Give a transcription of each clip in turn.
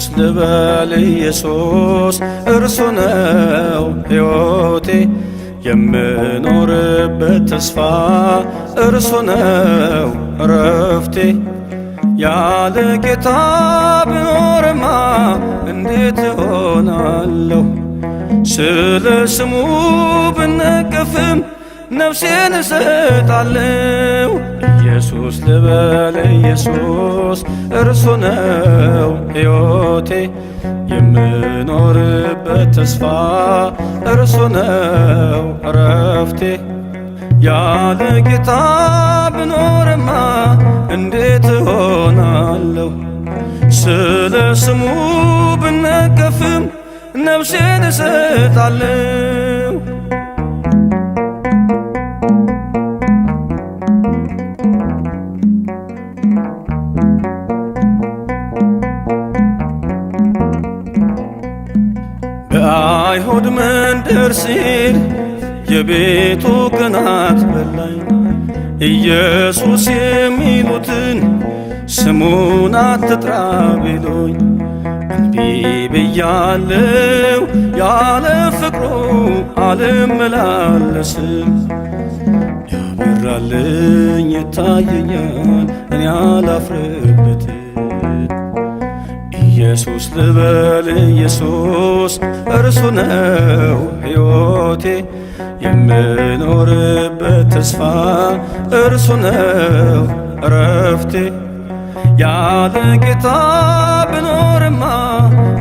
ኢየሱስ ልበል ኢየሱስ እርሱ ነው ሕይወቴ የምኖርበት ተስፋ እርሱ ነው እረፍቴ። ያለ ጌታ ብኖርማ እንዴት እሆናለሁ? ስለ ስሙ ብነቀፍም ነፍሴን እሰጣለሁ። ኢየሱስ ልበል ኢየሱስ እርሱ ነው ሕይወቴ የምኖርበት ተስፋ እርሱ ነው እረፍቴ። ያለ ጌታ ብኖርማ እንዴት እሆናለሁ? ስለ ስሙ ብነቀፍም ነፍሴን እሰጣለሁ። በአይሁድ መንደር ሲል የቤቱ ቅናት በላኝ። ኢየሱስ የሚሉትን ስሙን አትጥራ ቢሉኝ እንቢ ብያለሁ። ያለ ፍቅሩ አልመላለስም። ያበራልኝ ይታየኛል እኔ አላፍርበትም። ኢየሱስ ልበል ኢየሱስ እርሱ ነው ሕይወቴ የምኖርበት ተስፋ እርሱ ነው እረፍቴ። ያለ ጌታ ብኖርማ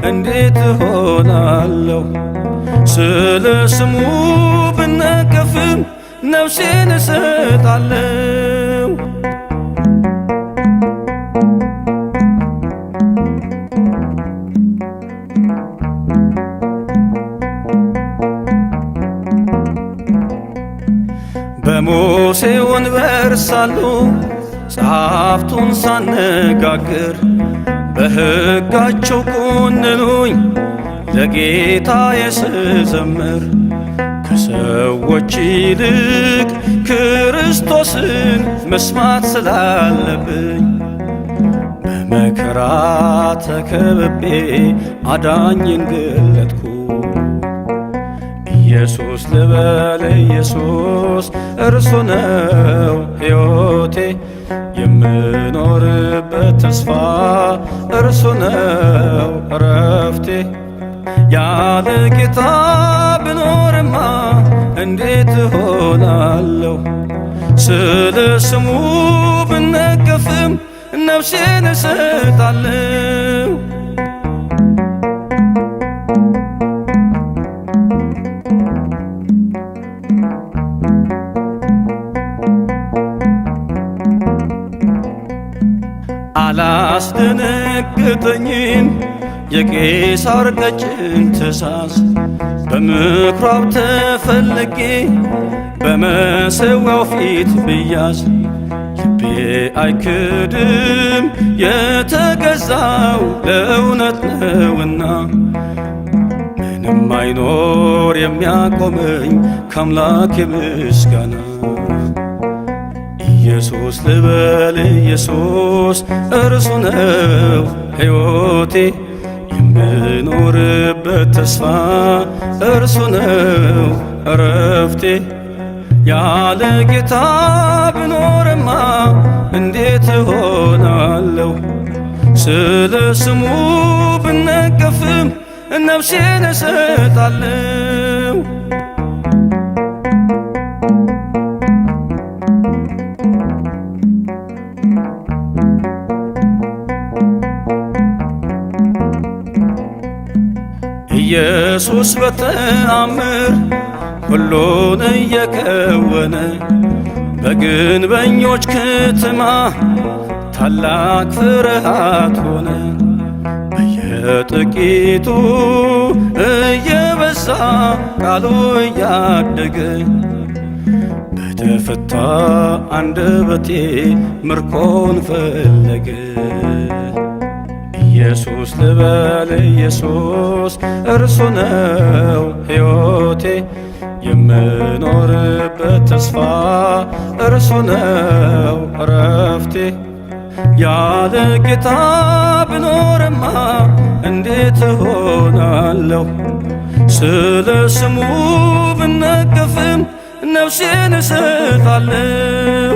እንዴት እሆናለሁ? ስለ ስሙ ብነቀፍም ነፍሴን እሰጣለሁ። በሙሴ ወንበር ሳሉ ጸሐፍቱን ሳነጋግር በሕጋቸው ኮንኑኝ ለጌታዬ ስዘምር። ከሰዎች ይልቅ ክርስቶስን መስማት ስላለብኝ በመከራ ተከብቤ አዳኝን ገለጥኩ። ኢየሱስ ልበል ኢየሱስ እርሱ ነው ሕይወቴ የምኖርበት ተስፋ እርሱ ነው እረፍቴ። ያለ ጌታ ብኖርማ እንዴት እሆናለሁ? ስለ ስሙ ብነቀፍም ነፍሴን እሰጣለሁ። አላስደነገጠኝም የቄሳር ቀጭን ትእዛዝ። በምኵራብ ተፈልጌ በመሠዊያው ፊት ብያዝ ልቤ አይክድም የተገዛው ለእውነት ነውና። ምንም አይኖር የሚያቆመኝ ከአምላኬ ምስጋና። ኢየሱስ ልበል ኢየሱስ እርሱ ነው ሕይወቴ የምኖርበት ተስፋ እርሱ ነው እረፍቴ። ያለ ጌታ ብኖርማ እንዴት እሆናለሁ? ስለ ስሙ ብነቀፍም ነፍሴን እሰጣለሁ። ኢየሱስ በተአምር ሁሉን እየከወነ በግንበኞች ከተማ ታላቅ ፍርሃት ሆነ። በየጥቂቱ እየበዛ ቃሉ እያደገ በተፈታ አንደበቴ ምርኮን ፈለገ። ኢየሱስ ልበል ኢየሱስ እርሱ ነው ሕይወቴ የምኖርበት ተስፋ እርሱ ነው እረፍቴ። ያለ ጌታ ብኖርማ እሰጣለሁ። ስለ ስሙ ብነቀፍም ነፍሴን እሰጣለሁ።